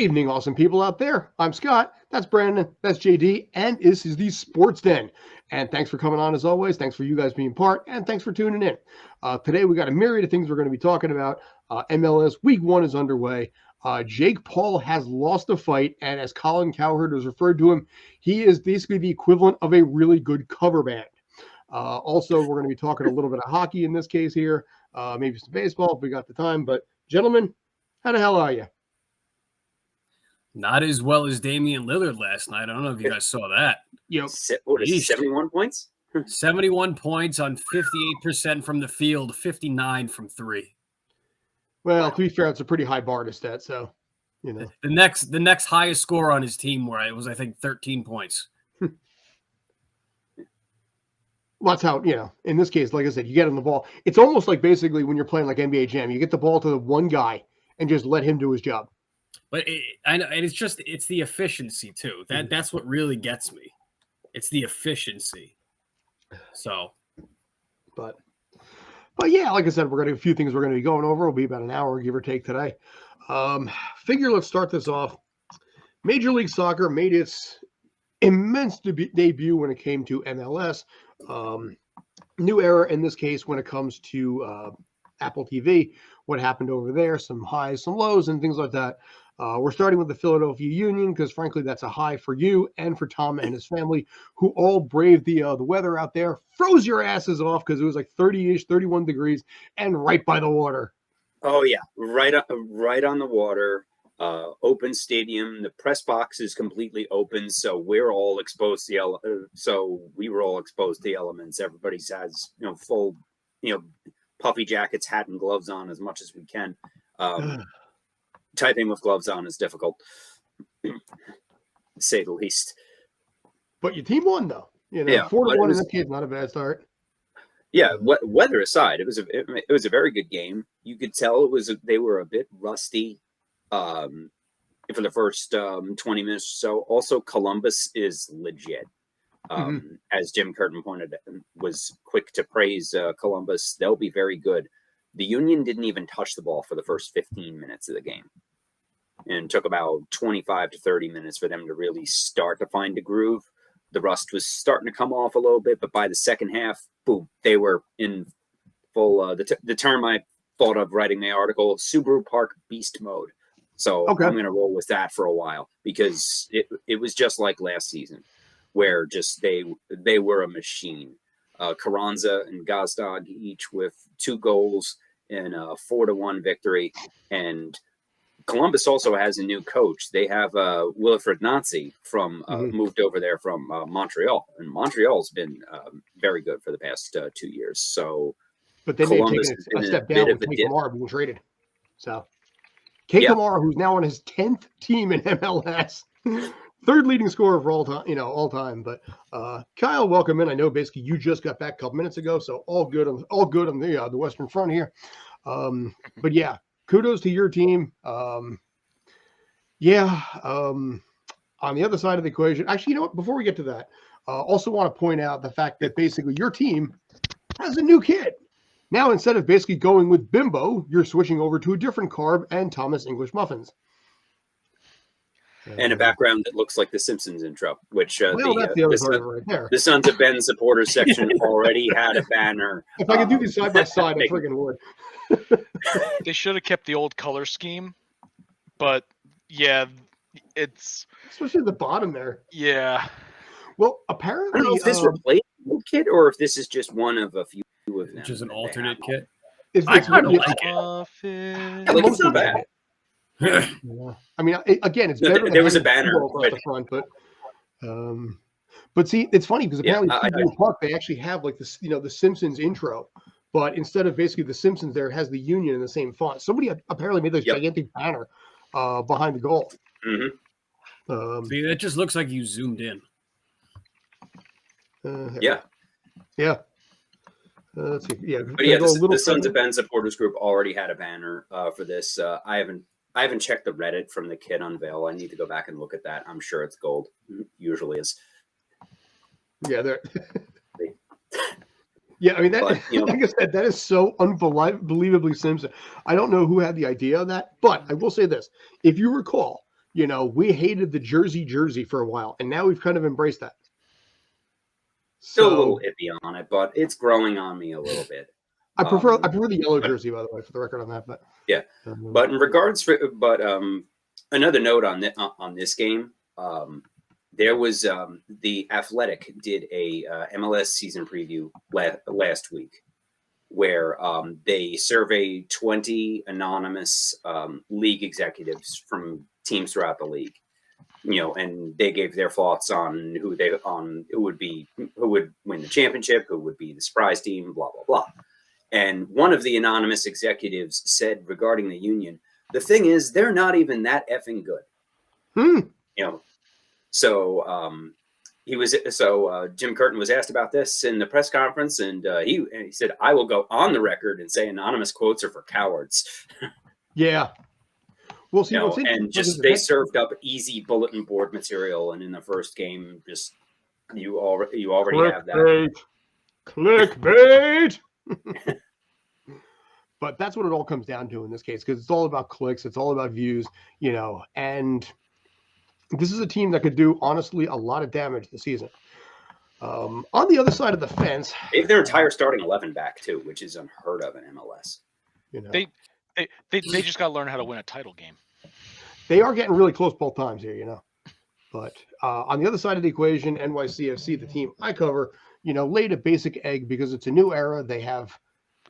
evening, awesome people out there. I'm Scott. That's Brandon. That's JD. And this is the Sports Den. And thanks for coming on as always. Thanks for you guys being part. And thanks for tuning in. Today, we got a myriad of things we're going to be talking about. MLS Week 1 is underway. Jake Paul has lost a fight. And as Colin Cowherd has referred to him, he is basically the equivalent of a really good cover band. Also, we're going to be talking a little bit of hockey in this case here. Maybe some baseball if we got the time. But gentlemen, how the hell are you? Not as well as Damian Lillard last night. I don't know if you guys saw that. Yep. What is it, 71 points? 71 points on 58% from the field, 59 from three. Well, to be fair, it's a pretty high bar to stat, so, you know. The next highest score on his team was, I think, 13 points. Well, that's how, in this case, like I said, you get him the ball. It's almost like basically when you're playing like NBA Jam, you get the ball to the one guy and just let him do his job. But I know, and it's the efficiency too. That's what really gets me. It's the efficiency. So, but yeah, like I said, we're going to a few things we're going to be going over. It'll be about an hour, give or take today. Figure let's start this off. Major League Soccer made its immense debut when it came to MLS. New era in this case when it comes to Apple TV. What happened over there? Some highs, some lows, and things like that. We're starting with the Philadelphia Union because, frankly, that's a high for you and for Tom and his family, who all braved the weather out there, froze your asses off because it was like 30-ish, 31 degrees, and right by the water. Oh yeah, right on the water. Open stadium. The press box is completely open, so we're all exposed to we were all exposed to the elements. Everybody has full puffy jackets, hat, and gloves on as much as we can. Typing with gloves on is difficult, to say the least. But your team won, though. 4-1 in this case, not a bad start. Yeah, weather aside, it was a very good game. You could tell they were a bit rusty for the first 20 minutes or so. Also, Columbus is legit. As Jim Curtin was quick to praise Columbus. They'll be very good. The Union didn't even touch the ball for the first 15 minutes of the game. And it took about 25 to 30 minutes for them to really start to find a groove. The rust was starting to come off a little bit, but by the second half, boom, they were in full, the term I thought of writing the article, Subaru Park beast mode. So I'm going to roll with that for a while because it was just like last season where just they were a machine. Carranza and Gazdag each with 2 goals in a 4-1 victory. And Columbus also has a new coach. They have Wilfred Nancy moved over there from Montreal. And Montreal's been very good for the past 2 years. So, but then Columbus they've taken a step down with Kay Kamara being traded. So, Kay Kamara, who's now on his 10th team in MLS. Third leading scorer for all time. But Kyle, welcome in. I know basically you just got back a couple minutes ago, so all good on the Western Front here. But yeah, kudos to your team. On the other side of the equation, actually, you know what? Before we get to that, also want to point out the fact that basically your team has a new kid. Now, instead of basically going with Bimbo, you're switching over to a different carb and Thomas English Muffins. And a background that looks like the Simpsons intro, which that's the other part right there. The Sons of Ben supporters section already had a banner. If I could do these side by side, I friggin' would. They should have kept the old color scheme, but yeah, it's especially at the bottom there. Yeah. Well, apparently, I don't know if this replaced the old kit or if this is just one of a few of them. Which is an alternate kit. I kind of like it. It's not bad. Yeah. I mean, again, it's better. There was a banner across the front, but see, it's funny because apparently in Park they actually have like this, the Simpsons intro, but instead of basically the Simpsons, there it has the Union in the same font. Somebody apparently made this gigantic banner behind the goal. Mm-hmm. See, that just looks like you zoomed in. Yeah. Let's see. Yeah, but yeah, the Sons of Ben supporters group already had a banner for this. I haven't checked the Reddit from the kit unveil. I need to go back and look at that. I'm sure it's gold. Usually is. Yeah, there. Yeah, I mean that. Like I said, that is so unbelievably Simpson. I don't know who had the idea of that, but I will say this: if you recall, we hated the jersey for a while, and now we've kind of embraced that. Still a little iffy on it, but it's growing on me a little bit. I prefer the yellow jersey, by the way, for the record on that. But yeah, but in regards another note on this game, there was the Athletic did a MLS season preview last week, where they surveyed 20 anonymous league executives from teams throughout the league, and they gave their thoughts on who would win the championship, who would be the surprise team, blah blah blah. And one of the anonymous executives said regarding the Union, the thing is, they're not even that effing good. So Jim Curtin was asked about this in the press conference, and he said, "I will go on the record and say anonymous quotes are for cowards." Yeah. We'll see. And just they served up easy bulletin board material, and in the first game, just you already have that. Clickbait. But that's what it all comes down to in this case, because it's all about clicks, it's all about views, and this is a team that could do, honestly, a lot of damage this season. On the other side of the fence, they have their entire starting 11 back too, which is unheard of in MLS. They just got to learn how to win a title game. They are getting really close both times here, But on the other side of the equation, NYCFC, the team I cover, laid a basic egg because it's a new era. They have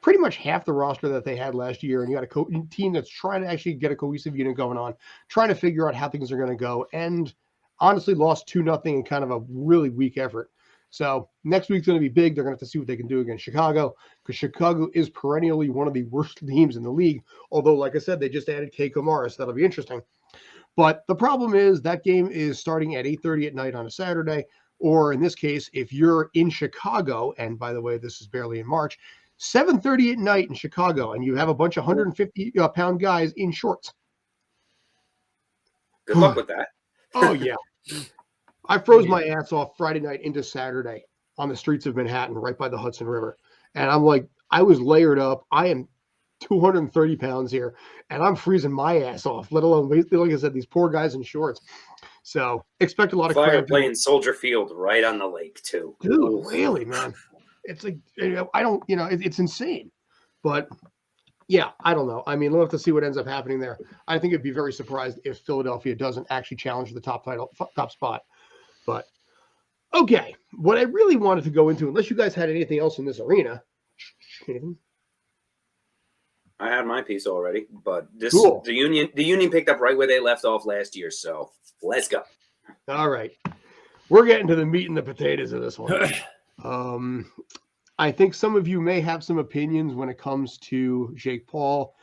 pretty much half the roster that they had last year, and you got a team that's trying to actually get a cohesive unit going on, trying to figure out how things are going to go, and honestly lost 2-0 in kind of a really weak effort. So next week's going to be big. They're going to have to see what they can do against Chicago, because Chicago is perennially one of the worst teams in the league. Although, like I said, they just added Kaye Kamara, so that'll be interesting. But the problem is that game is starting at 8:30 at night on a Saturday, or in this case, if you're in Chicago, and by the way, this is barely in March, 7:30 at night in Chicago, and you have a bunch of 150-pound guys in shorts. Good luck with that. Oh, yeah. I froze my ass off Friday night into Saturday on the streets of Manhattan, right by the Hudson River. And I'm like, I was layered up. I am 230 pounds here, and I'm freezing my ass off, let alone, like I said, these poor guys in shorts. So expect a lot of Fire playing Soldier Field right on the lake, too. Dude, really, man. It's like, it's insane. But, yeah, I don't know. I mean, we'll have to see what ends up happening there. I think I'd be very surprised if Philadelphia doesn't actually challenge the top spot. But, okay, what I really wanted to go into, unless you guys had anything else in this arena. I had my piece already, but Cool. the Union picked up right where they left off last year, so let's go. All right. We're getting to the meat and the potatoes of this one. I think some of you may have some opinions when it comes to Jake Paul.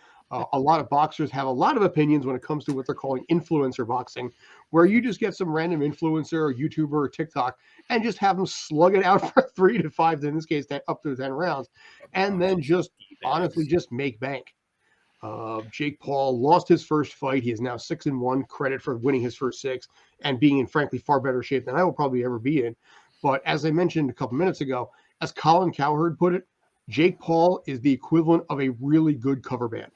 A lot of boxers have a lot of opinions when it comes to what they're calling influencer boxing, where you just get some random influencer or YouTuber or TikTok and just have them slug it out for 3 to 5, in this case, up to 10 rounds, and then just honestly just make bank. Jake Paul lost his first fight. He is now 6-1. Credit for winning his first 6 and being in, frankly, far better shape than I will probably ever be in. But as I mentioned a couple minutes ago, as Colin Cowherd put it, Jake Paul is the equivalent of a really good cover band.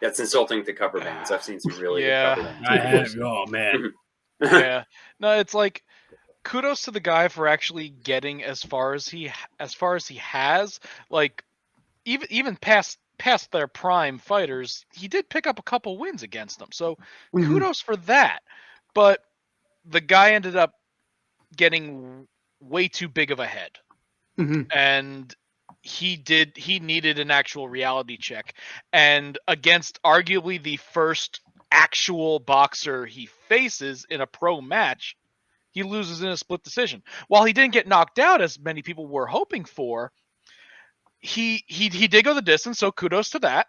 That's insulting to cover bands. I've seen some really good cover bands. I have. Oh, man. Yeah. No, it's like, kudos to the guy for actually getting as far as he has. Like, even past their prime fighters, he did pick up a couple wins against them. So kudos for that. But the guy ended up getting way too big of a head. And he needed an actual reality check. And against arguably the first actual boxer he faces in a pro match, he loses in a split decision. While he didn't get knocked out as many people were hoping for, he did go the distance, so kudos to that.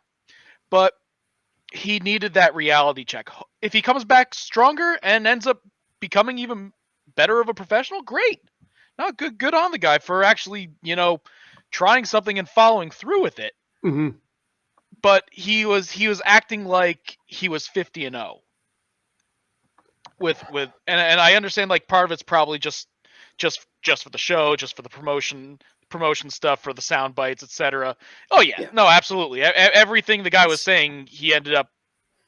But he needed that reality check. If he comes back stronger and ends up becoming even better of a professional, great. No, good on the guy for actually, trying something and following through with it. But he was acting like he was 50-0. With and I understand, like, part of it's probably just for the show, just for the promotion stuff, for the sound bites, etc. Oh yeah, no, absolutely. Everything the guy was saying, he ended up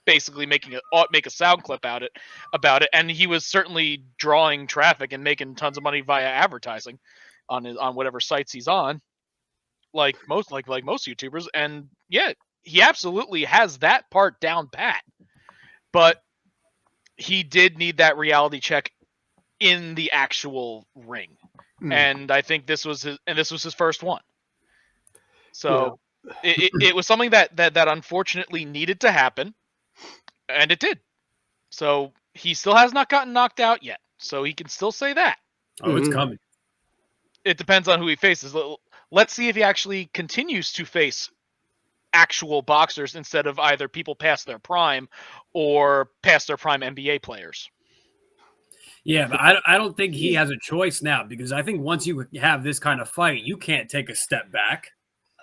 basically make a sound clip about it, and he was certainly drawing traffic and making tons of money via advertising on whatever sites he's on, like most YouTubers. And yeah, he absolutely has that part down pat, but he did need that reality check in the actual ring. And I think this was his first one. So it was something that unfortunately needed to happen, and it did. So he still has not gotten knocked out yet, so he can still say that. Oh, it's coming. It depends on who he faces. Let's see if he actually continues to face actual boxers instead of either people past their prime or past their prime NBA players. Yeah, but I don't think he has a choice now, because I think once you have this kind of fight, you can't take a step back.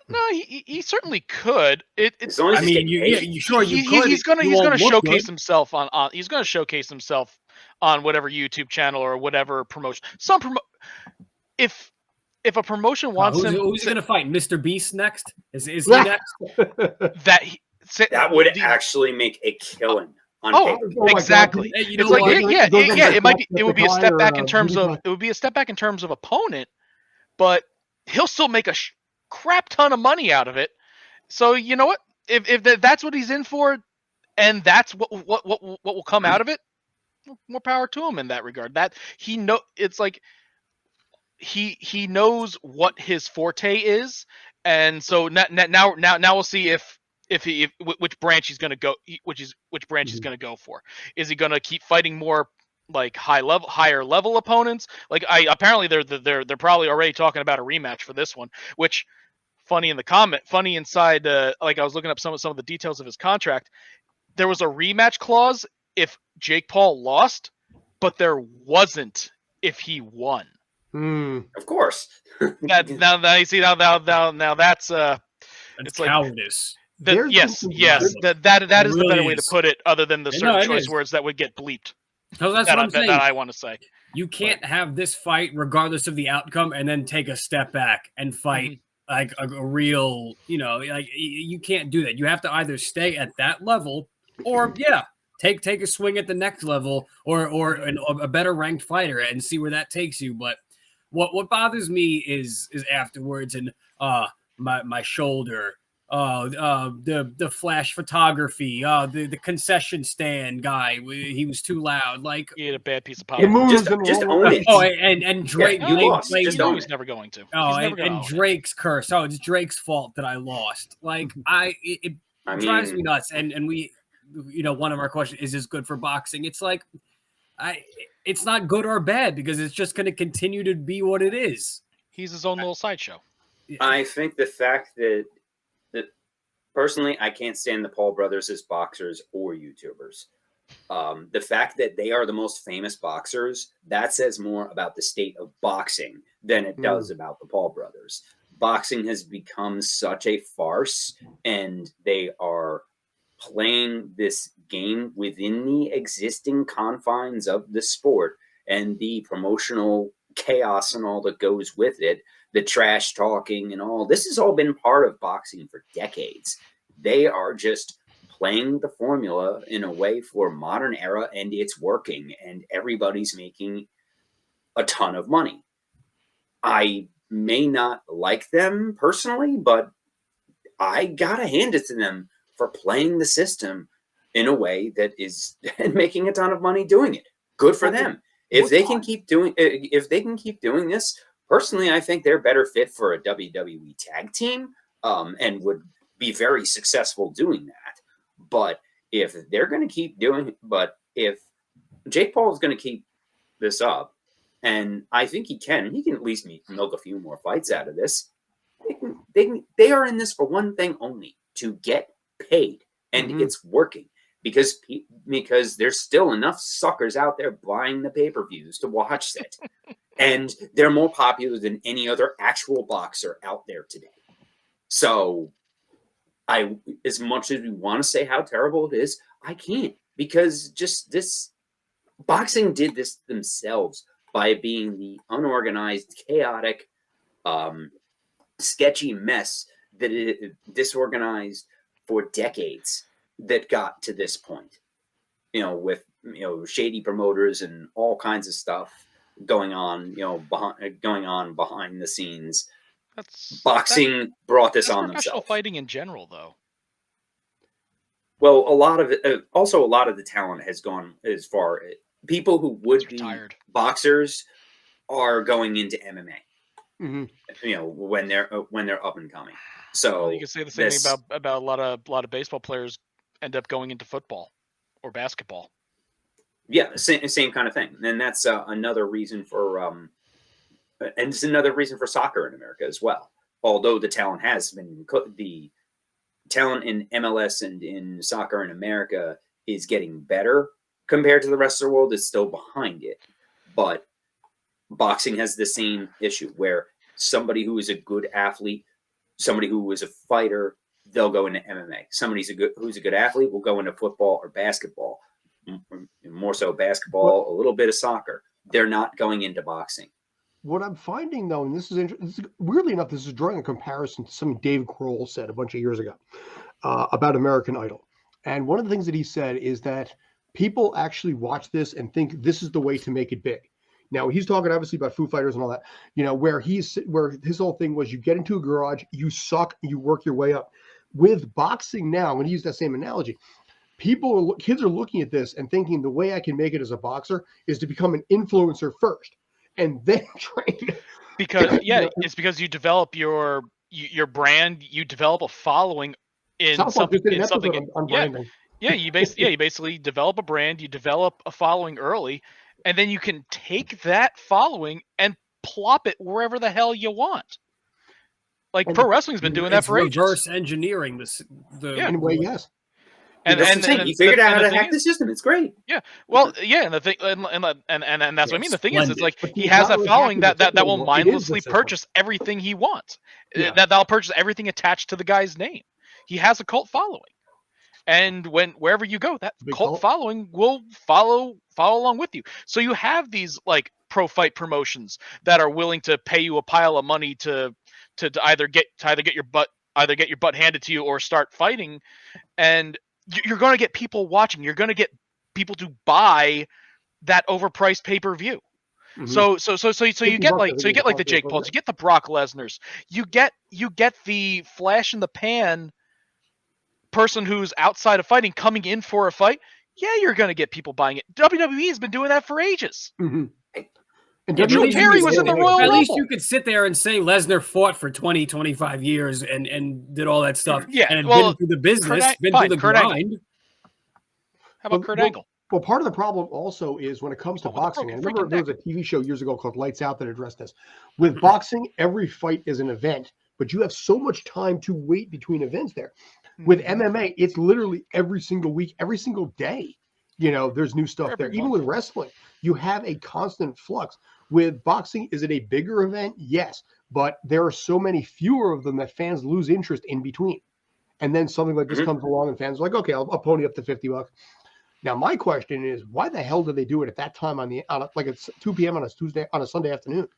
No, he certainly could. I mean, you could. He's gonna showcase himself on. He's gonna showcase himself on whatever YouTube channel or whatever promotion. If a promotion wants him, who's gonna fight? Mr. Beast next? Is he next? That would actually make a killing. Exactly. It's like it would be a step back in terms of opponent, but he'll still make a crap ton of money out of it. So you know what? If that's what he's in for, and that's what will come out of it, more power to him in that regard. That it's like he knows what his forte is, and so now we'll see if which branch he's going to go, which branch he's going to go for. Is he going to keep fighting more like higher level opponents? Like apparently they're probably already talking about a rematch for this one, which funny inside, like I was looking up some of the details of his contract. There was a rematch clause if Jake Paul lost, but there wasn't if he won. Of course. Now you see now that's it's cowardice. Yes. That is the better way to put it, other than the certain choice words that would get bleeped. So that's what I'm saying. That I want to say. You can't have this fight regardless of the outcome and then take a step back and fight like a real, like you can't do that. You have to either stay at that level or take a swing at the next level or a better ranked fighter and see where that takes you. But what bothers me is afterwards and my shoulder. The flash photography, the concession stand guy, he was too loud. Like he had a bad piece of pop. Just own it. Oh, and Drake, you lost. Just know he's never going to. Oh, and Drake's curse. Oh, it's Drake's fault that I lost. Like it drives me nuts. And we, one of our questions is this good for boxing? It's like, it's not good or bad because it's just going to continue to be what it is. He's his own little sideshow. I think the fact that personally, I can't stand the Paul brothers as boxers or YouTubers. The fact that they are the most famous boxers, that says more about the state of boxing than it does about the Paul brothers. Boxing has become such a farce, and they are playing this game within the existing confines of the sport and the promotional chaos and all that goes with it. The trash talking and all. This has all been part of boxing for decades. They are just playing the formula in a way for modern era, and it's working, and everybody's making a ton of money. I may not like them personally, but I gotta hand it to them for playing the system in a way that is making a ton of money doing it. Good for them. If they can keep doing this, personally, I think they're better fit for a WWE tag team, and would be very successful doing that. But if they're going to keep if Jake Paul is going to keep this up, and I think he can at least milk a few more fights out of this. They are in this for one thing only: to get paid, and it's working because there's still enough suckers out there buying the pay-per-views to watch it. And they're more popular than any other actual boxer out there today. So, as much as we want to say how terrible it is, I can't, because just this boxing did this themselves by being the unorganized, chaotic, sketchy mess that it disorganized for decades. that got to this point, with shady promoters and all kinds of stuff going on, behind the scenes. Boxing brought this on professional themselves. Fighting in general, though. Well, a lot of it, also a lot of the talent has gone as far. People who would be boxers are going into MMA. When they're up and coming. So you can say the same thing about a lot of baseball players end up going into football or basketball. Yeah, same kind of thing, and that's another reason for and it's another reason for soccer in America as well. Although the talent has been the talent in MLS and in soccer in America is getting better compared to the rest of the world, it's still behind it. But boxing has the same issue where somebody who is a good athlete, somebody who is a fighter, they'll go into MMA. Somebody who's a good athlete will go into football or basketball, more so basketball, a little bit of soccer. They're not going into boxing. What I'm finding, though, and this is weirdly enough, this is drawing a comparison to something Dave Grohl said a bunch of years ago about American Idol. And one of the things that he said is that people actually watch this and think this is the way to make it big. Now, he's talking obviously about Foo Fighters and all that, where his whole thing was you get into a garage, you suck, you work your way up. With boxing now, I'm going to use that same analogy. Kids are looking at this and thinking the way I can make it as a boxer is to become an influencer first and then train. Because it's because you develop your brand, you develop a following in something. On branding. You basically develop a brand, you develop a following early, and then you can take that following and plop it wherever the hell you want. Like pro wrestling's been doing that for ages. Reverse engineering in a way, yes. And you figured out how to hack the system. It's great. Yeah. Well, yeah, and the thing, and that's what I mean. The thing is, it's like he has a following that will mindlessly purchase everything he wants. Yeah. That'll purchase everything attached to the guy's name. He has a cult following, and wherever you go, that cult following will follow along with you. So you have these like pro fight promotions that are willing to pay you a pile of money to either get your butt handed to you or start fighting, and you're going to get people watching. You're going to get people to buy that overpriced pay-per-view. Mm-hmm. So you get like the Jake Pauls, you get the Brock Lesnars, you get the flash in the pan person who's outside of fighting coming in for a fight. Yeah, you're going to get people buying it. WWE has been doing that for ages. Mm-hmm. And Drew Carey was in the Royal Rumble. At least you could sit there and say Lesnar fought for 20, 25 years and did all that stuff. Yeah, and been through the business, been through the grind. How about Kurt Angle? Well, part of the problem also is when it comes to boxing. I remember there was a TV show years ago called Lights Out that addressed this. With boxing, every fight is an event, but you have so much time to wait between events there. With MMA, it's literally every single week, every single day. There's new stuff there. Even with wrestling, you have a constant flux. With boxing, is it a bigger event? Yes, but there are so many fewer of them that fans lose interest in between. And then something like this comes along and fans are like, okay, I'll pony up to $50. Now, my question is, why the hell do they do it at that time like it's 2 p.m. on a Sunday afternoon?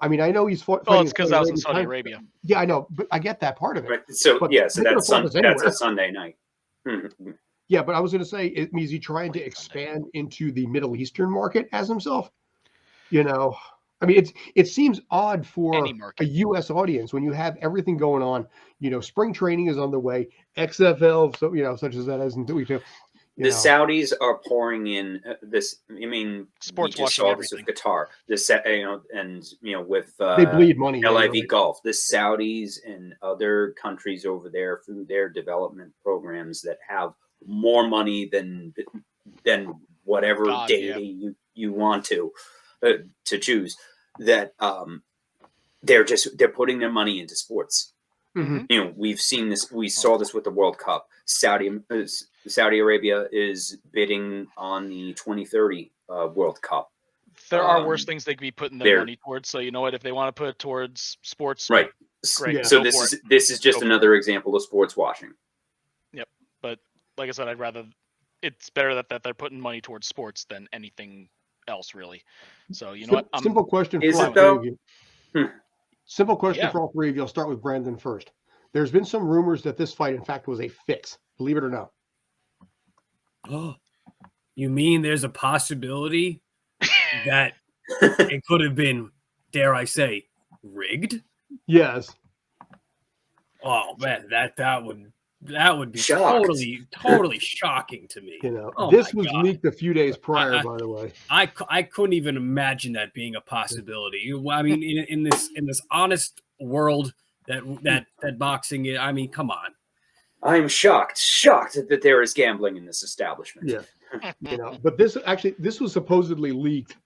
I mean, I know he's fighting. Well, it's because I was in Saudi Arabia. Yeah, I know, but I get that part of it. Right. So that's a Sunday night. Mm-hmm. Yeah, but I was going to say, is he trying to expand into the Middle Eastern market as himself? I mean, it seems odd for a U.S. audience when you have everything going on. Spring training is on the way. XFL, so such as that isn't we do. The Saudis are pouring in this. I mean, sports we just watching saw everything. This with Qatar, and with they bleed money. LIV Golf, the Saudis and other countries over there through their development programs that have more money than whatever data you want to choose. That they're putting their money into sports. Mm-hmm. We've seen this. We saw this with the World Cup. Saudi Arabia is bidding on the 2030 World Cup. There are worse things they could be putting their money towards. So you know what? If they want to put it towards sports, right? Great. Yeah. So this is just another example of sports washing. Yep. But like I said, it's better that they're putting money towards sports than anything else, really. So you know what? Simple question. Is it though? Simple question for all three of you. I'll start with Brandon first. There's been some rumors that this fight, in fact, was a fix. Believe it or not. Oh, you mean there's a possibility that it could have been, dare I say, rigged? Yes. Oh man, that would be Shocked. totally shocking to me. You know, Oh this my was God. leaked a few days prior, by the way. I couldn't even imagine that being a possibility. I mean, in this honest world that boxing is, I mean, come on. I'm shocked that there is gambling in this establishment. Yeah. You know, but this was supposedly leaked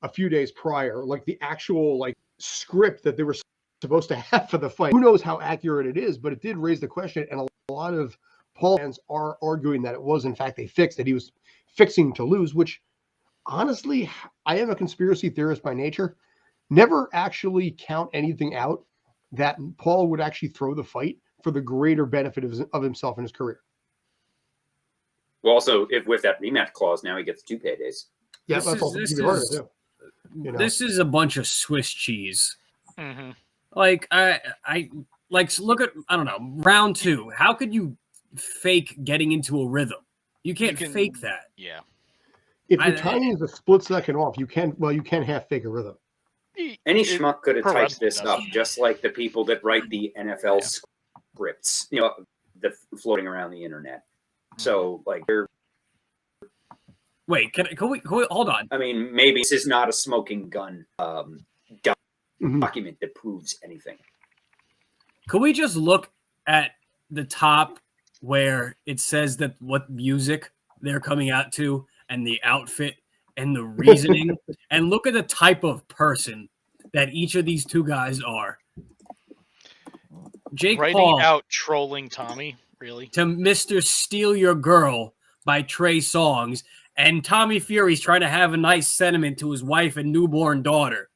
a few days prior, like the actual like script that they were supposed to have for the fight. Who knows how accurate it is, but it did raise the question, and a lot of Paul fans are arguing that it was in fact a fix, that he was fixing to lose, which honestly, I am a conspiracy theorist by nature. Never actually count anything out that Paul would actually throw the fight for the greater benefit of himself and his career. Well, also, if with that rematch clause, now he gets 2 paydays. Yeah, that's also part of it too. You know? This is a bunch of Swiss cheese. Mm-hmm. Like I like look at, I don't know, round 2. How could you fake getting into a rhythm? You can't fake that. Yeah. If your timing is a split second off, you can half fake a rhythm. Any schmuck could have typed this up, just like the people that write the NFL scripts, you know, the floating around the internet. So, like, wait, can we hold on? I mean, maybe this is not a smoking gun document that proves anything. Could we just look at the top where it says that what music they're coming out to and the outfit and the reasoning and look at the type of person that each of these two guys are? Jake Writing Paul out trolling Tommy, really? to Mr. Steal Your Girl by Trey Songz, and Tommy Fury's trying to have a nice sentiment to his wife and newborn daughter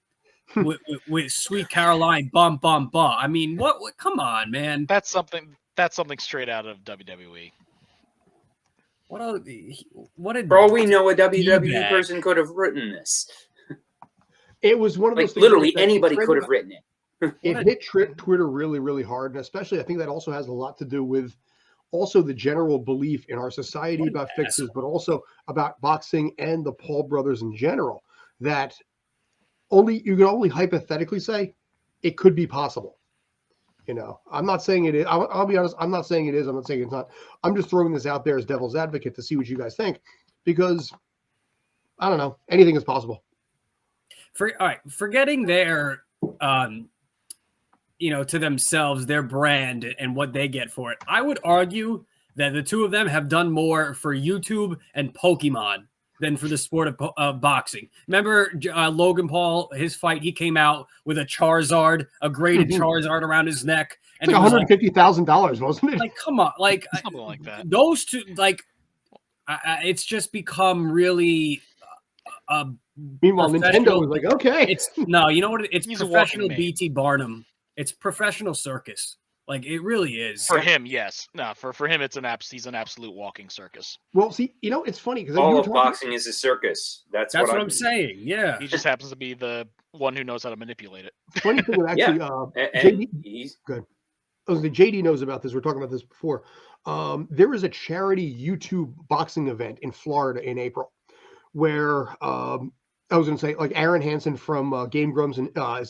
with Sweet Caroline, bum bum bum. I mean, what? Come on, man. That's something straight out of WWE. What For all we know, a WWE person could have written this. It was one of those like things literally that anybody could have written it. It hit Twitter really, really hard, and especially I think that also has a lot to do with also the general belief in our society about fixes, but also about boxing and the Paul brothers in general, that you can only hypothetically say it could be possible. You know, I'm not saying it is. I'll be honest. I'm not saying it is. I'm not saying it's not. I'm just throwing this out there as devil's advocate to see what you guys think, because I don't know. Anything is possible. All right, forgetting their, to themselves, their brand and what they get for it, I would argue that the two of them have done more for YouTube and Pokemon than for the sport of boxing. Remember Logan Paul, his fight, he came out with a Charizard, a graded Charizard around his neck. And it's like $150,000, wasn't it? Like, come on. Like, something like that. Those two, like, it's just become really... Meanwhile, Nintendo was like, okay. You know what? It's professional BT Barnum. It's professional circus. Like, it really is. For him, yes. No, for him, he's an absolute walking circus. Well, see, it's funny because all of boxing is a circus. That's what I'm saying. Yeah, he just happens to be the one who knows how to manipulate it. Funny thing, actually, JD, good. JD knows about this. We're talking about this before. There is a charity YouTube boxing event in Florida in April, where I was going to say, like, Aaron Hansen from Game Grumps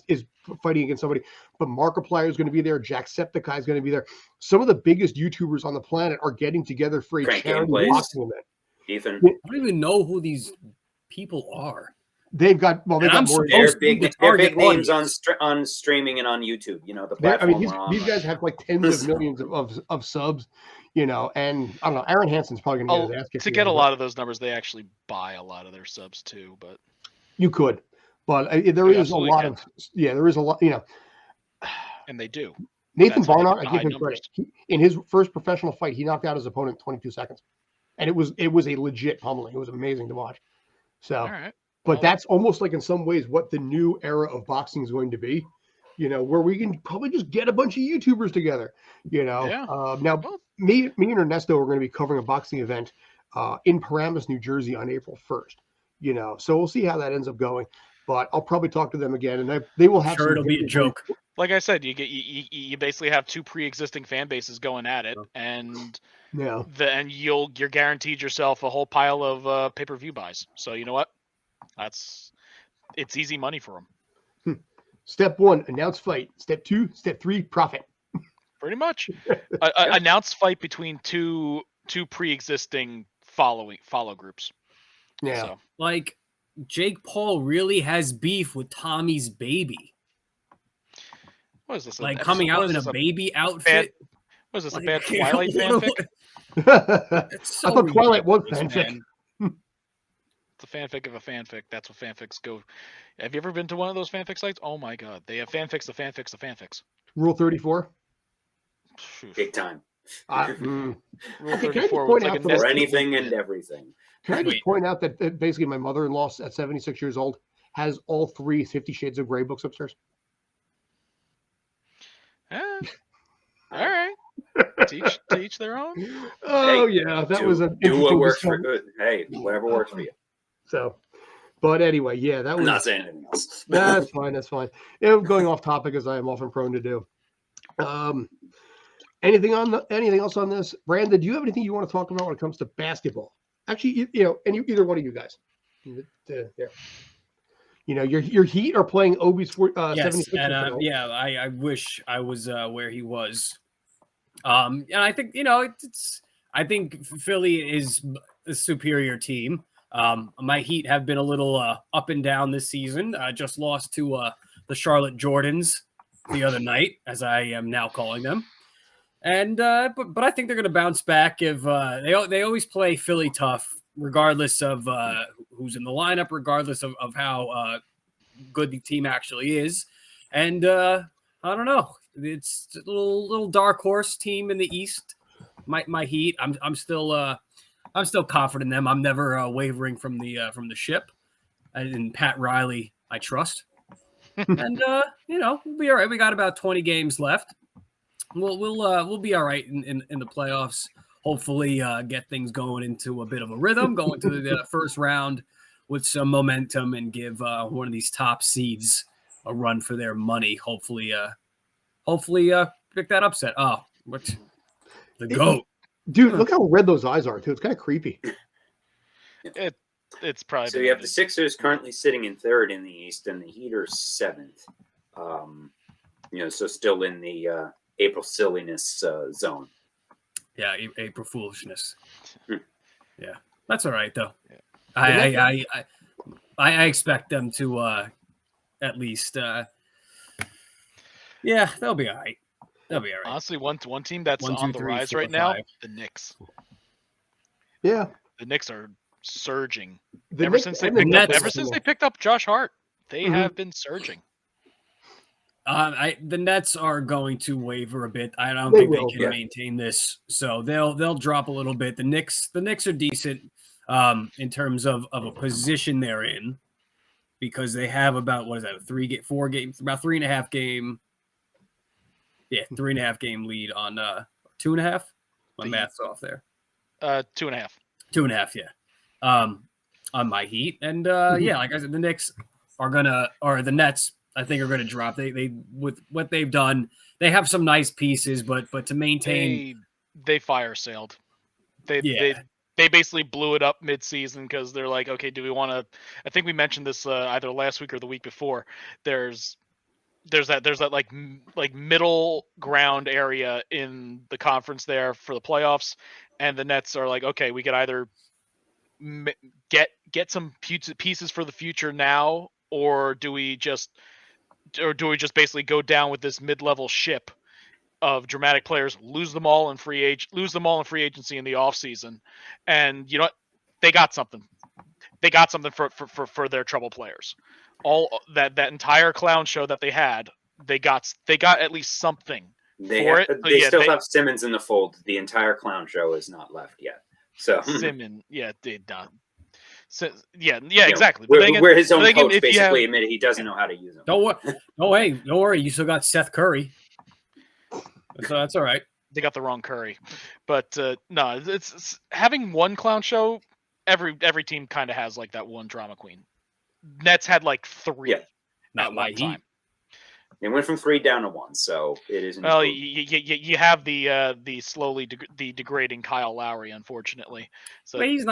is fighting against somebody, but Markiplier is going to be there. Jacksepticeye is going to be there. Some of the biggest YouTubers on the planet are getting together for a charity boxing event. Ethan, I don't even know who these people are. They've got more. They're big names on streaming and on YouTube. You know, the platform. These guys have like tens of millions of subs. You know, and I don't know. Aaron Hansen's probably going to get his ass kicked. To get a lot of those numbers, they actually buy a lot of their subs too. But you could, but there is a lot of there is a lot. You know, and they do. Nathan Barnard, I give him credit. In his first professional fight, he knocked out his opponent in 22 seconds, and it was a legit pummeling. It was amazing to watch. So, all right. But that's almost like in some ways what the new era of boxing is going to be. You know, where we can probably just get a bunch of YouTubers together. You know, now me and Ernesto are going to be covering a boxing event in Paramus, New Jersey on April 1st. You know, so we'll see how that ends up going. But I'll probably talk to them again, and they will have. Sure, it'll be a joke. like I said, you basically have two pre-existing fan bases going at it, and you're guaranteed yourself a whole pile of pay-per-view buys. So you know what? It's easy money for them. Step 1, announce fight. Step 2, step 3, profit. Pretty much, announce fight between two pre-existing follow groups. Yeah, so. Like Jake Paul really has beef with Tommy's baby. What is this? Like coming out in a baby outfit. What is this? A bad Twilight fanfic? So I thought Twilight was fanfic. It's a fanfic of a fanfic. That's what fanfics go. Have you ever been to one of those fanfic sites? Oh my god, they have fanfics of fanfics of fanfics. Rule 34. Big time. Rule Okay, 34 point like out For anything and everything. Can I just point out that basically my mother-in-law at 76 years old has all 3 50 Shades of Grey books upstairs? All right. Teach their own. Oh, hey, yeah. That was a do what works for good. Hey, whatever works for you. So, but anyway, yeah, that was. I'm not saying anything else. That's fine. That's fine. Going off topic as I am often prone to do. Anything else on this? Brandon, do you have anything you want to talk about when it comes to basketball? Actually, either one of you guys. There. Your Heat are playing Obi's 76. And I wish I was where he was. And I think I think Philly is a superior team. My Heat have been a little up and down this season. Just lost to the Charlotte Jordans the other night, as I am now calling them. And but I think they're going to bounce back. If they always play Philly tough, regardless of who's in the lineup, regardless of how good the team actually is. And I don't know, it's a little dark horse team in the East. My Heat, I'm still confident in them. I'm never wavering from the ship. And Pat Riley, I trust. And we'll be all right. We got about 20 games left. We'll be all right in the playoffs. Hopefully, get things going into a bit of a rhythm, going to the first round with some momentum, and give one of these top seeds a run for their money. Hopefully, pick that upset. Oh, what the GOAT, dude! Look how red those eyes are too. It's kind of creepy. It's probably so. You have the Sixers currently sitting in 3rd in the East, and the Heat are 7th. So still in the April silliness zone. Yeah, April foolishness. Yeah, that's all right though. Yeah. I expect them to at least. Yeah, they'll be all right. They'll be all right. Honestly, one team that's on the rise right now, the Knicks. Yeah, the Knicks are surging. Ever since they picked up Josh Hart, they have been surging. The Nets are going to waver a bit. I don't think they can maintain this, so they'll drop a little bit. The Knicks are decent in terms of a position they're in, because they have about 4 games, about 3.5 game. Yeah, 3.5 game lead on 2.5. My math's off there. 2.5. 2.5, yeah. On my Heat, and like I said, the Knicks or the Nets, I think, are going to drop. They with what they've done, they have some nice pieces, but to maintain, they fire sailed. They basically blew it up mid-season because they're like, okay, do we want to? I think we mentioned this either last week or the week before. There's that like middle ground area in the conference there for the playoffs, and the Nets are like, okay, we could either get some pieces for the future now, or do we just basically go down with this mid-level ship of dramatic players, lose them all in free agency in the offseason, and you know what? They got something. They got something for their trouble players. All that entire clown show that they had, they got at least something for it. They still have Simmons in the fold. The entire clown show is not left yet. So Simmons, they done. So, exactly. Where his own coach basically admitted he doesn't know how to use them. Don't worry. You still got Seth Curry. So that's all right. They got the wrong Curry, but no, it's having one clown show. Every team kind of has like that one drama queen. Nets had like 3 not at one time. They went from 3 down to 1, so it isn't. Well, you have the slowly degrading Kyle Lowry, unfortunately. So But he's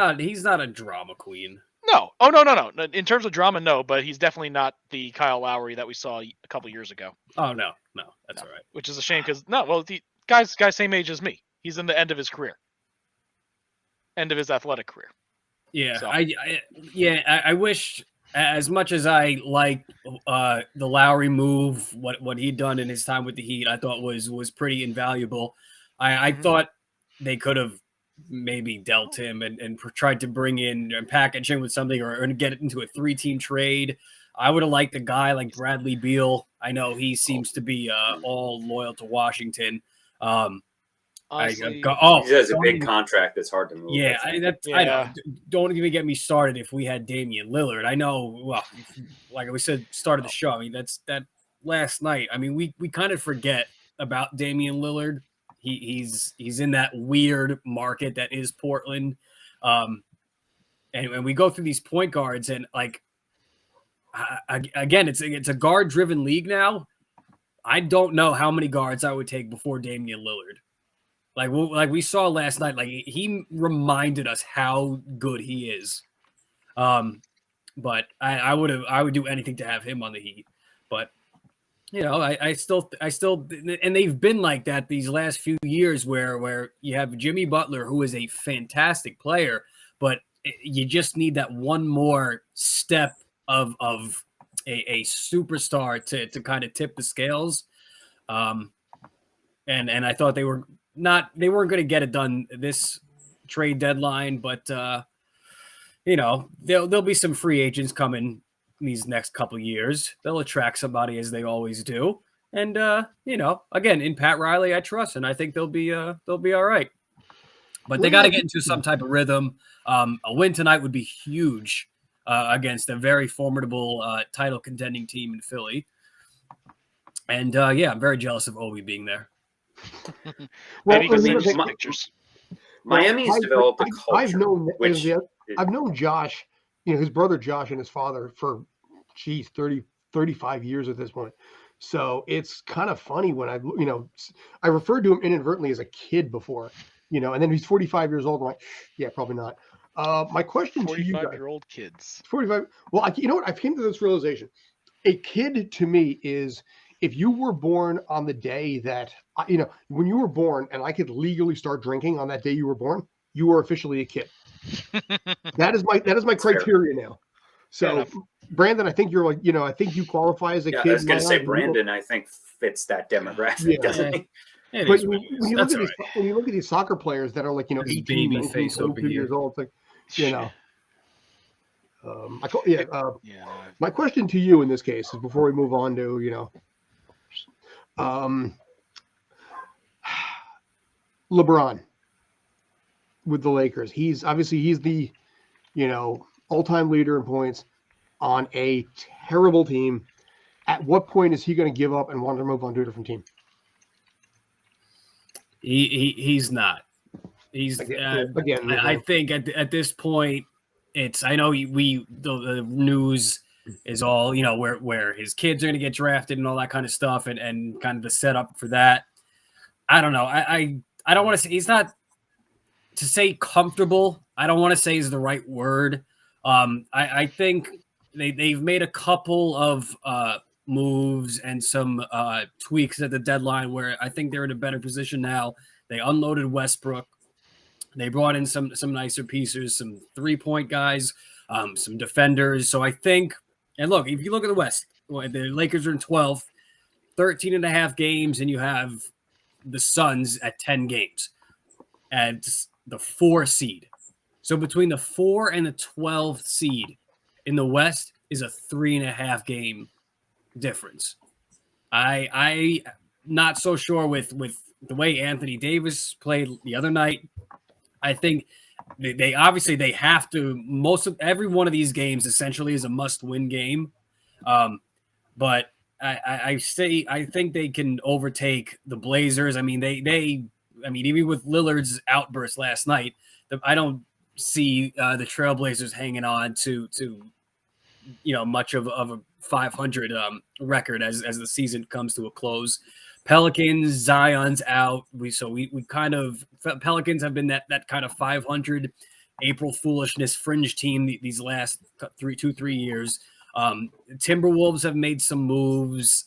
not a drama queen. no, oh no. In terms of drama, no, but he's definitely not the Kyle Lowry that we saw a couple years ago. Oh no, that's all right. Which is a shame because the guy's same age as me. He's in the end of his career, end of his athletic career. Yeah, So. I wish, as much as I like the Lowry move, what he'd done in his time with the Heat, I thought was pretty invaluable. I thought they could have maybe dealt him and tried to bring in and package him with something or get it into a 3-team trade. I would have liked a guy like Bradley Beal. I know he seems to be all loyal to Washington. Honestly, he has a big contract that's hard to move. Yeah, I know. Don't even get me started if we had Damian Lillard. I know, well, like we said, started the show. I mean, that's that last night. I mean, we kind of forget about Damian Lillard. He's in that weird market that is Portland. And we go through these point guards and like, again, it's a guard driven league now. I don't know how many guards I would take before Damian Lillard. Like we saw last night, like he reminded us how good he is. But I would do anything to have him on the Heat. But you know, I still, and they've been like that these last few years, where you have Jimmy Butler, who is a fantastic player, but you just need that one more step of a superstar to kind of tip the scales. And I thought they weren't going to get it done this trade deadline, but you know, there'll be some free agents coming these next couple of years. They'll attract somebody as they always do. And you know, again, in Pat Riley, I trust, and I think they'll be all right. But they got to get into some type of rhythm. A win tonight would be huge against a very formidable title contending team in Philly. And yeah, I'm very jealous of Obi being there. Maybe because he just pictures. Miami's developed a culture. I've known Josh, you know, his brother Josh and his father for 35 years at this point. So it's kind of funny when I referred to him inadvertently as a kid before, you know, and then he's 45 years old. I'm like, yeah, probably not. My question to you guys, 45-year-old kids. 45. Well, you know what? I've came to this realization. A kid to me is if you were born on the day that, you know, when you were born and I could legally start drinking on that day you were born, you were officially a kid. That is my criteria now. So Brandon, I think you're like, you know, I think you qualify as a kid. I was going to say Brandon, I think fits that demographic, doesn't he? But when you look at these soccer players that are like, you know, 18, 19, 22 years old, it's like, you know. My question to you in this case is before we move on to, you know, LeBron with the Lakers. He's the, you know, all-time leader in points on a terrible team. At what point is he going to give up and want to move on to a different team? He's not. He's again. I think at this point, it's. I know the news is all, you know, where his kids are going to get drafted and all that kind of stuff, and kind of the setup for that. I don't know. I don't want to say he's not, to say comfortable. I don't want to say is the right word. I think they've made a couple of moves and some tweaks at the deadline where I think they're in a better position now. They unloaded Westbrook. They brought in some nicer pieces, some 3-point guys, some defenders. So I think, and look, if you look at the West, the Lakers are in 12th, 13 and a half games, and you have the Suns at 10 games at the 4 seed. So between the 4 and the 12th seed in the West is a 3.5 game difference. I not so sure with the way Anthony Davis played the other night. I think they obviously they have to. Every one of these games essentially is a must-win game. But I think they can overtake the Blazers. I mean, even with Lillard's outburst last night, I don't see the Trailblazers hanging on to much of a 500 record as the season comes to a close. Pelicans, Zion's out. We kind of Pelicans have been that kind of 500 April foolishness fringe team these last 3 years. Timberwolves have made some moves,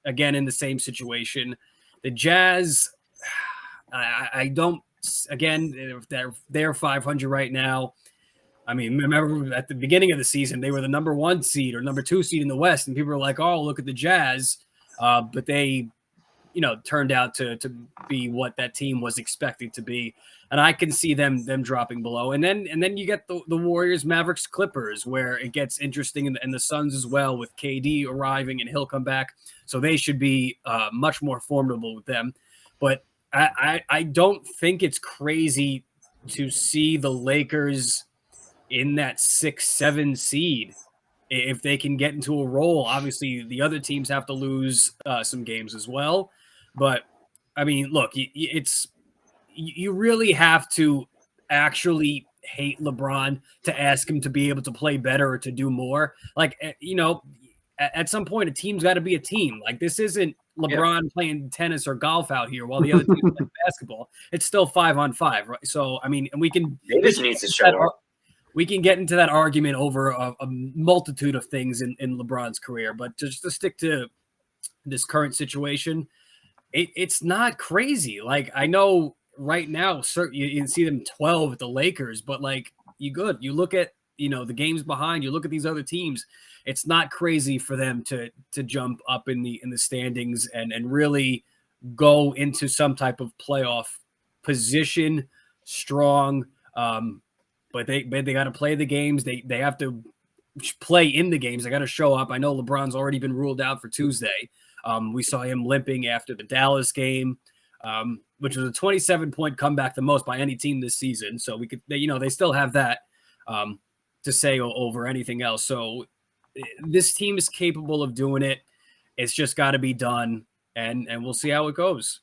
again in the same situation. The Jazz, I don't. Again, they're 500 right now. I mean, remember at the beginning of the season, they were the number 1 seed or number 2 seed in the West, and people were like, "Oh, look at the Jazz," but they, turned out to be what that team was expected to be, and I can see them dropping below. And then you get the Warriors, Mavericks, Clippers, where it gets interesting, and the Suns as well with KD arriving and he'll come back, so they should be much more formidable with them. But I don't think it's crazy to see the Lakers in that 6-7 seed if they can get into a roll. Obviously, the other teams have to lose some games as well. But, I mean, look, you really have to actually hate LeBron to ask him to be able to play better or to do more. Like, at some point, a team's got to be a team. Like, this isn't LeBron playing tennis or golf out here while the other team play basketball. It's still 5-on-5, right? So, I mean, and we can – Davis needs to show up. We can get into that argument over a multitude of things in LeBron's career, but just to stick to this current situation, it's not crazy. Like, I know right now, you can see them 12 at the Lakers, but like you look at, the games behind, you look at these other teams, it's not crazy for them to jump up in the standings and really go into some type of playoff position strong. But they got to play the games. They have to play in the games. They got to show up. I know LeBron's already been ruled out for Tuesday. We saw him limping after the Dallas game, which was a 27-point comeback, the most by any team this season. So they still have that to say over anything else. So this team is capable of doing it. It's just got to be done, and we'll see how it goes.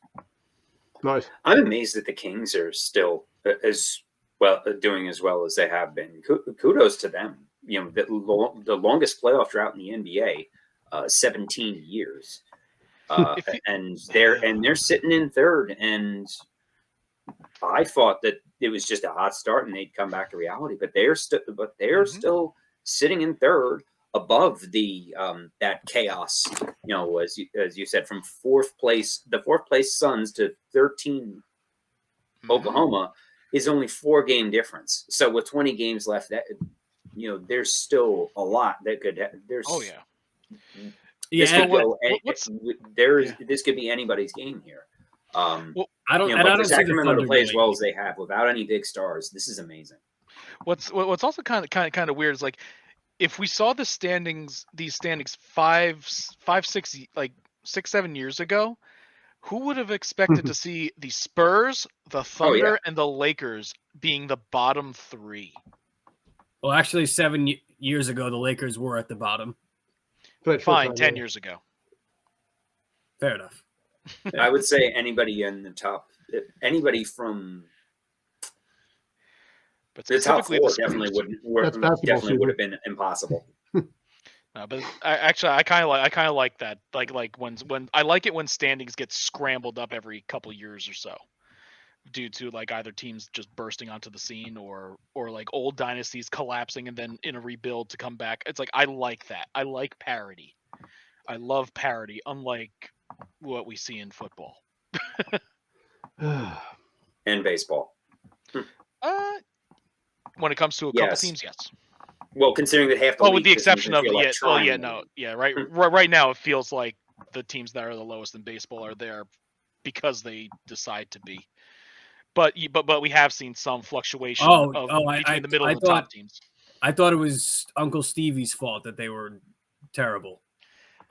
Nice. I'm amazed that the Kings are still doing as well as they have been. Kudos to them. The longest playoff drought in the NBA, 17 years, and they're sitting in third. And I thought that it was just a hot start and they'd come back to reality, but they're still sitting in third, above the that chaos. As you said, from the fourth place Suns to 13 Oklahoma is only 4-game difference. So with 20 games left, there's still a lot that could. This could be anybody's game here. I don't see Sacramento to play as well as they have without any big stars. This is amazing. What's also kind of weird is, like, if we saw these standings 6-7 years ago, who would have expected to see the Spurs, the Thunder, and the Lakers being the bottom 3? Well, actually, 7 years ago, the Lakers were at the bottom. Fine, 10 years ago. Fair enough. I would say anybody in the top, anybody from the top 4 definitely would have been impossible. But I kind of like that. Like when I like it when standings get scrambled up every couple years or so, due to like either teams just bursting onto the scene or like old dynasties collapsing and then in a rebuild to come back. It's like, I like that. I like parity. I love parity, unlike what we see in football and baseball. When it comes to a couple teams, yes. Well, considering that half the league, with the exception of right now it feels like the teams that are the lowest in baseball are there because they decide to be. But we have seen some fluctuation between the middle and the top teams. I thought it was Uncle Stevie's fault that they were terrible.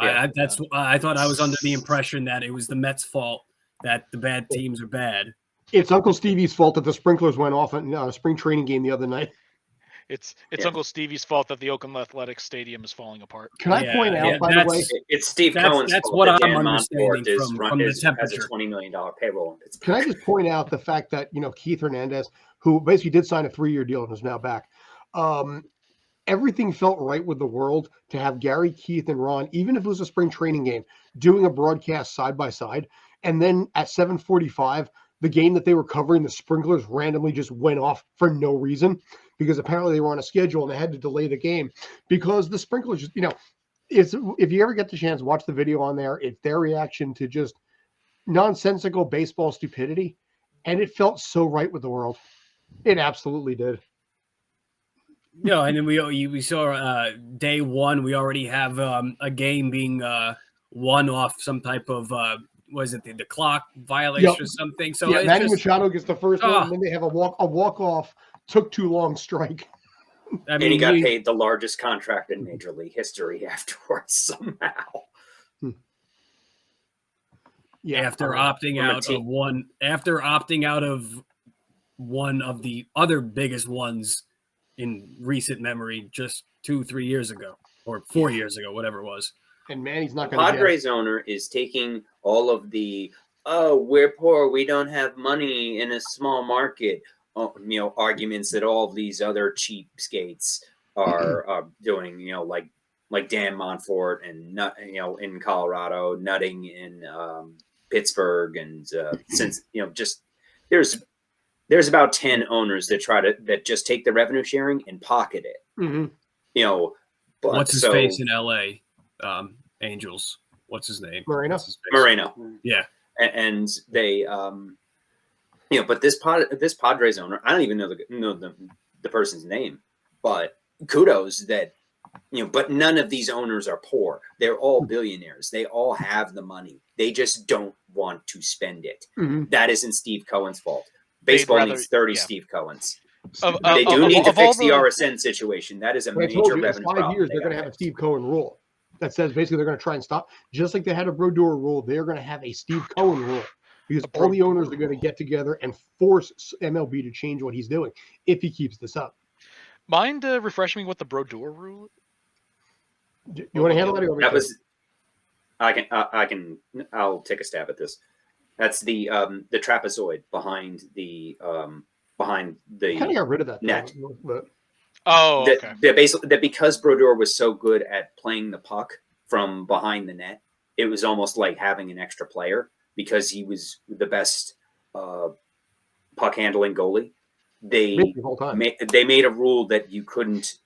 Yeah, I thought I was under the impression that it was the Mets' fault that the bad teams are bad. It's Uncle Stevie's fault that the sprinklers went off in a spring training game the other night. It's Uncle Stevie's fault that the Oakland Athletics Stadium is falling apart. Can I point out, by the way, it's Steve Cohen's that's fault what that I'm Dan understanding Montfort from the has temperature. a $20 million payroll. Can I just point out the fact that Keith Hernandez, who basically did sign a 3-year deal and is now back, everything felt right with the world to have Gary, Keith, and Ron, even if it was a spring training game, doing a broadcast side by side. And then at 7:45, the game that they were covering, the sprinklers randomly just went off for no reason because apparently they were on a schedule and they had to delay the game because the sprinklers just, if you ever get the chance, watch the video on there. It's their reaction to just nonsensical baseball stupidity. And it felt so right with the world. It absolutely did. No, and then we saw day one. We already have a game being won off some type of was it the clock violation or something? So yeah, Manny Machado gets the first one, and then they have a walk off. Took too long strike. I mean, and he got paid the largest contract in Major League history afterwards somehow. Yeah, after opting out of one of the other biggest ones in recent memory, just 2-3 years ago or 4 years ago, whatever it was. And Manny's not going to. Padres owner is taking all of the we're poor, we don't have money in a small market, arguments that all of these other cheapskates are doing. Like Dan Montfort and in Colorado, Nutting in Pittsburgh, and since just there's about 10 owners that just take the revenue sharing and pocket it. Mm-hmm. But what's his face in LA? Angels. What's his name? Moreno. Yeah. And they, but this Padres owner, I don't even know the person's name, but kudos that, but none of these owners are poor. They're all billionaires. They all have the money. They just don't want to spend it. Mm-hmm. That isn't Steve Cohen's fault. Baseball needs 30 Steve Cohens. They do need to fix the RSN situation. That is a major revenue problem. 5 years, they're going to have a Steve Cohen rule that says basically they're going to try and stop. Just like they had a Brodeur rule, they're going to have a Steve Cohen rule because all the owners are going to get together and force MLB to change what he's doing if he keeps this up. Mind refreshing me what the Brodeur rule? You want to handle that? That was. I'll take a stab at this. That's the trapezoid behind the kind of got rid of that net. But... Oh, okay. That because Brodeur was so good at playing the puck from behind the net, it was almost like having an extra player because he was the best puck handling goalie. They made a rule that you couldn't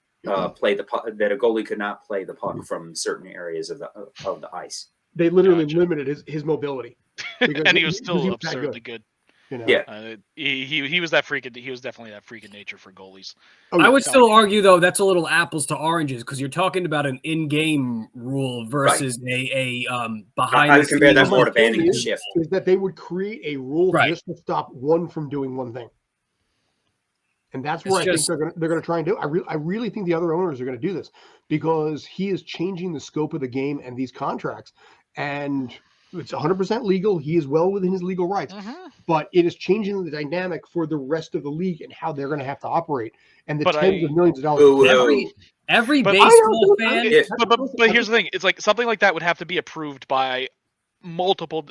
play the puck, that a goalie could not play the puck from certain areas of the ice. They literally limited his mobility. And he was still absurdly good. Yeah, he was that freaking. He was definitely that freaking nature for goalies. I would still argue though that's a little apples to oranges because you're talking about an in-game rule versus a behind. I would compare that more to banning the shift. Is that they would create a rule just to stop one from doing one thing, and that's where I think they're going to try and do. I really think the other owners are going to do this because he is changing the scope of the game and these contracts, and it's 100% legal. He is well within his legal rights, but it is changing the dynamic for the rest of the league and how they're going to have to operate. And the tens of millions of dollars. Every baseball fan. But here's the thing: it's like something like that would have to be approved by multiple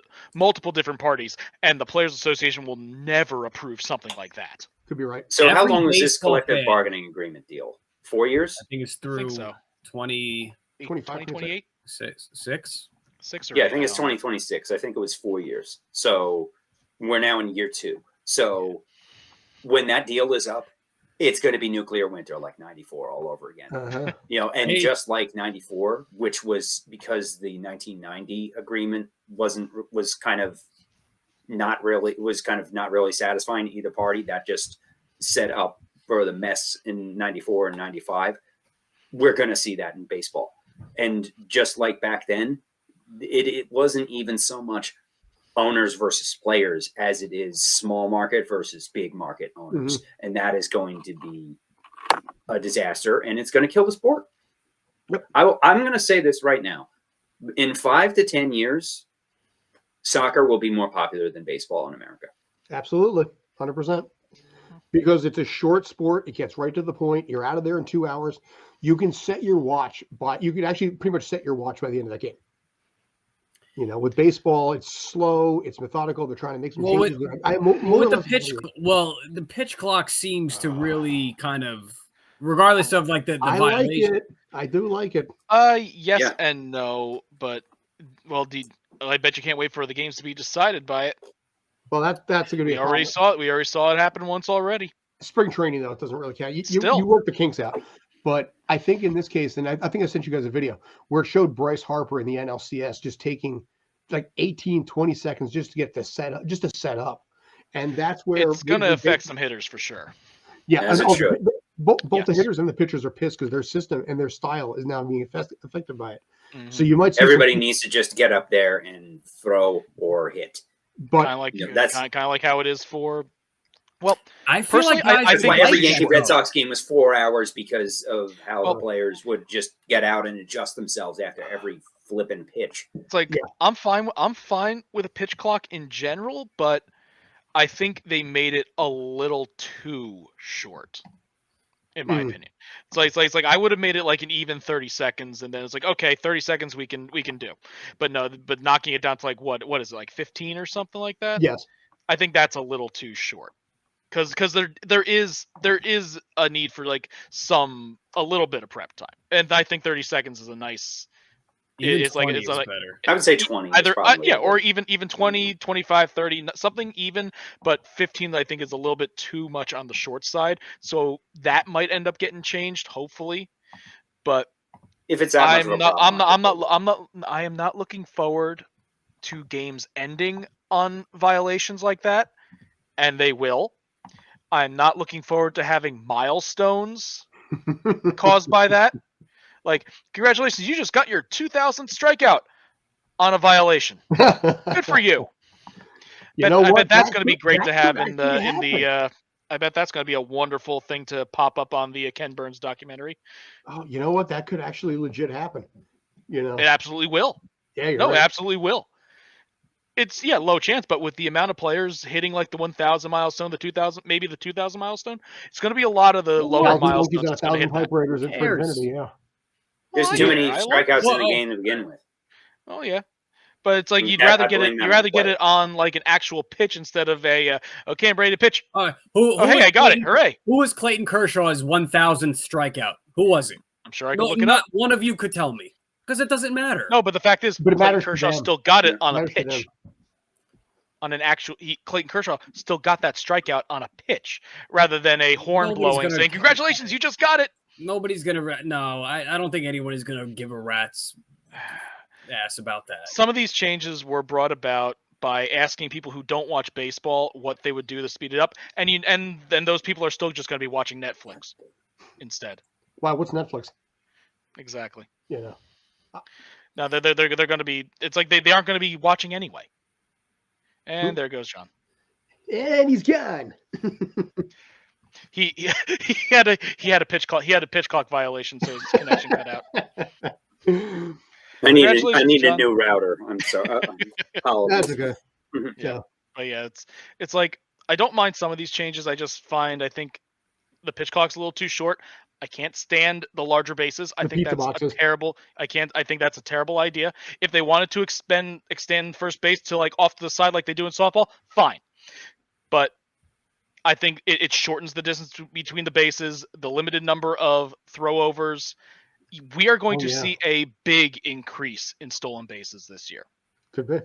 different parties, and the Players Association will never approve something like that. Could be right. So how long was this collective bargaining agreement deal? 4 years? I think it's through 2028. 6 or I think it's 2026. I think it was 4 years. So we're now in year 2. So when that deal is up, it's going to be nuclear winter like 94 all over again. Just like 94, which was because the 1990 agreement was kind of not really satisfying to either party. That just set up for the mess in 94 and 95. We're going to see that in baseball. And just like back then, it wasn't even so much owners versus players as it is small market versus big market owners. And that is going to be a disaster and it's going to kill the sport. Yep. I'm going to say this right now. In 5 to 10 years, soccer will be more popular than baseball in America. Absolutely. 100%. Because it's a short sport. It gets right to the point. You're out of there in 2 hours. You can set your watch, but you can actually pretty much set your watch by the end of that game. With baseball, it's slow, it's methodical. They're trying to make some changes. The pitch clock seems to really kind of regardless of like the I violation. like it. I do like it. Yes Yeah. and no, but well, I bet you can't wait for the games to be decided by it. Well, that's going to be We already saw it. We already saw it happen once already. spring training, though. It doesn't really count. You Still. work the kinks out. But I think in this case, and I think I sent you guys a video where it showed Bryce Harper in the NLCS just taking like 18, 20 seconds just to get the set up, just to set up. And that's where It's going to affect some hitters for sure. Yeah, As and it should. both the Yes. hitters and the pitchers are pissed because their system and their style is now being affected by it. Mhm. So you might see Everybody needs to just get up there and throw or hit. but kind of like Yeah, that's- kind of like how it is for. Well, I feel Personally, like guys I That's think why every like- Yankee Red Sox game was 4 hours because of how Well- the players would just get out and adjust themselves after every flipping pitch. it's like Yeah. I'm fine with a pitch clock in general, but I think they made it a little too short, in my opinion. It's like I would have made it like an even 30 seconds, and then it's like, okay, 30 seconds we can do, but no, but knocking it down to like what is it, like 15 or something like that? yes, I think that's a little too short, because there is a need for like a little bit of prep time, and I think 30 seconds is a nice. even It's like 20 it's is like better. I would say 20. is either probably yeah, good. or even 20, 25, 30, something even, but 15 I think is a little bit too much on the short side, so that might end up getting changed, hopefully. But if it's that much of a problem, I am not looking forward to games ending on violations like that, and they will. I'm not looking forward to having milestones caused by that. Like, congratulations, you just got your 2000th strikeout on a violation. Good for you. I bet that's going to be great to have in the. I bet that's going to be a wonderful thing to pop up on the Ken Burns documentary. Oh, you know what? That could actually legit happen. You know, It absolutely will. yeah, you're No, right. it absolutely will. It's low chance, but with the amount of players hitting like the 1,000 milestone, the 2,000, maybe the 2,000 milestone, it's going to be a lot of the lower 1,000 milestones. monkeys and That's going to 1,000 hit that. typewriters and for cares? infinity. Yeah, there's Well, too yeah, many I like- strikeouts in the Well, game to begin with. Oh yeah, but it's like Mm, you'd I rather get blame it. that You'd on rather the get play. it on like an actual pitch instead of a okay, I'm ready to pitch. Who Oh hey, was I got it! Clayton- Hooray! Who was Clayton Kershaw's 1,000th strikeout? Who was it? I'm sure I can No, look it not up. one of you could tell me because it doesn't matter. No, but the fact is, But it Clayton matters to Kershaw them. still got it Yeah, on a matters to pitch. them. On an actual, Clayton Kershaw still got that strikeout on a pitch rather than a horn Nobody's blowing gonna- saying, "Congratulations, you just got it." Nobody's gonna. No, I don't think anyone is gonna give a rat's ass about that. Some of these changes were brought about by asking people who don't watch baseball what they would do to speed it up, and then those people are still just going to be watching Netflix instead. wow. What's Netflix? Exactly. You know, Now they're going to be. It's like they aren't going to be watching anyway. And there goes John. and he's gone. He had a pitch clock violation, so his connection cut out. I need Congratulations, a John. new router. I'm sorry. That's okay. Yeah. But yeah, it's like I don't mind some of these changes. I think the pitch clock's a little too short. I can't stand the larger bases. I The think pizza that's boxes. terrible. I think that's a terrible idea. If they wanted to extend first base to like off to the side like they do in softball, fine. But I think it shortens the distance between the bases, the limited number of throwovers. We are going to yeah. see a big increase in stolen bases this year. Could be.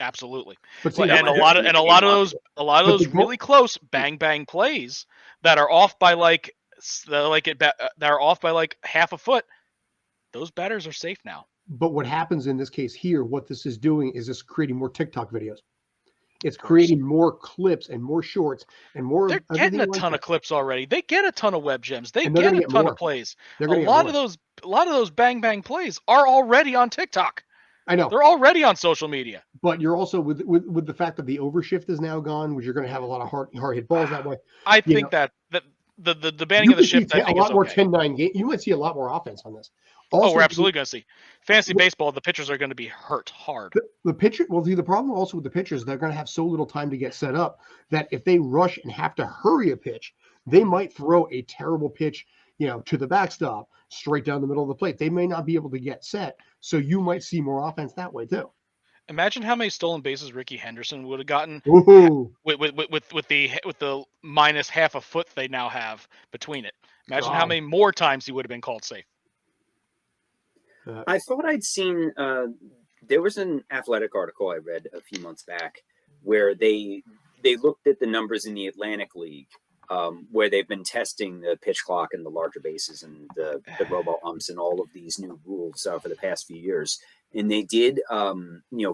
Absolutely. But see, And a lot of those But the goal- really close bang plays that are off by like half a foot. Those batters are safe now. But what happens in this case here, what this is doing is it's creating more TikTok videos. It's creating more clips and more shorts and more. They're getting a ton of clips already. They get a ton of web gems. They And they're get gonna a get ton more. of plays. They're A gonna get lot more. of those bang plays are already on TikTok. I know, They're already on social media. but you're also with the fact that the overshift is now gone, which you're going to have a lot of hard hit balls that way. I You think that the banning You of the could see shift, I a think, lot is more okay. 10-9 game. You might see a lot more offense on this. Oh, Also, we're absolutely going to see. Fantasy baseball, the pitchers are going to be hurt hard. the pitcher. Well, see, the problem also with the pitchers, they're going to have so little time to get set up that if they rush and have to hurry a pitch, they might throw a terrible pitch, to the backstop, straight down the middle of the plate. They may not be able to get set, so you might see more offense that way too. Imagine how many stolen bases Ricky Henderson would have gotten Ooh. with the minus half a foot they now have between it. Imagine how many more times he would have been called safe. I thought I'd seen there was an Athletic article I read a few months back where they looked at the numbers in the Atlantic League, where they've been testing the pitch clock and the larger bases and the robo umps and all of these new rules for the past few years. And they did,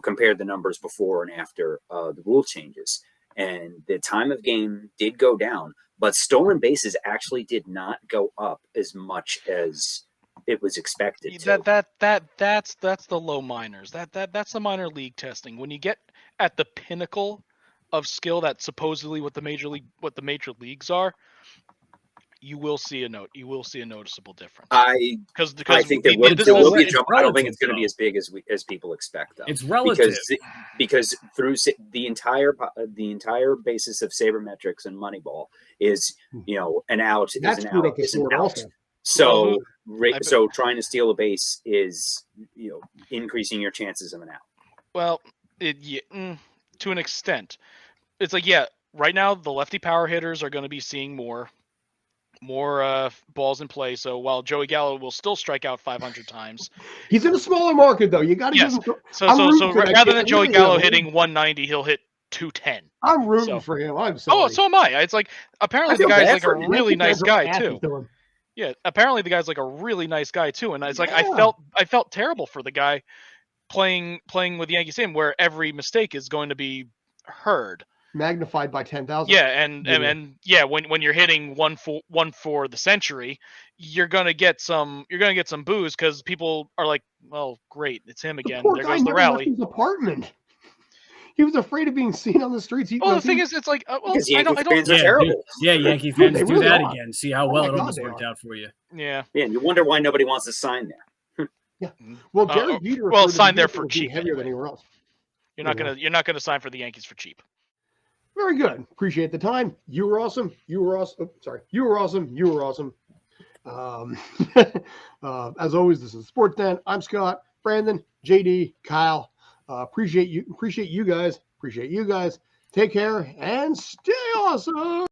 compare the numbers before and after the rule changes. And the time of game did go down, but stolen bases actually did not go up as much as it was expected to. That's the low minors. That's the minor league testing. When you get at the pinnacle of skill, that's supposedly what the major leagues are, you will see a noticeable difference. I think there will be a jump. I don't think it's going to be as big as people expect, though. It's relative because through the entire basis of sabermetrics and Moneyball is an out That's is an out is an out. Also. So trying to steal a base is increasing your chances of an out. Well, to an extent, it's like right now the lefty power hitters are going to be seeing more balls in play. So while Joey Gallo will still strike out 500 times, he's in a smaller market though. You got to give him. So rather than Joey Gallo hitting 1190, he'll hit 210. I'm rooting for him. I'm sorry. Oh, so am I. It's like apparently the guy's like a really nice guy too. Yeah, apparently the guy's like a really nice guy too, and it's like I felt terrible for the guy playing with the Yankee Stadium where every mistake is going to be heard. Magnified by 10,000. Yeah, and when you're hitting one for the century, you're gonna get some boos because people are like, well, great, it's him again. There goes the rally. His apartment. He was afraid of being seen on the streets. The thing is, it's like, Yankee fans are terrible. Yeah, Yankee fans do really that are. again. See how well it almost worked out for you. Yeah. Yeah, and you wonder why nobody wants to sign there. Yeah. Well, Gary Jeter sign there for cheap. Heavier than anywhere else. You're not gonna sign for the Yankees for cheap. Very good. Appreciate the time. You were awesome. You were awesome. You were awesome. You were awesome. As always, this is Sports Den. I'm Scott, Brandon, JD, Kyle. Appreciate you. Appreciate you guys. Take care and stay awesome.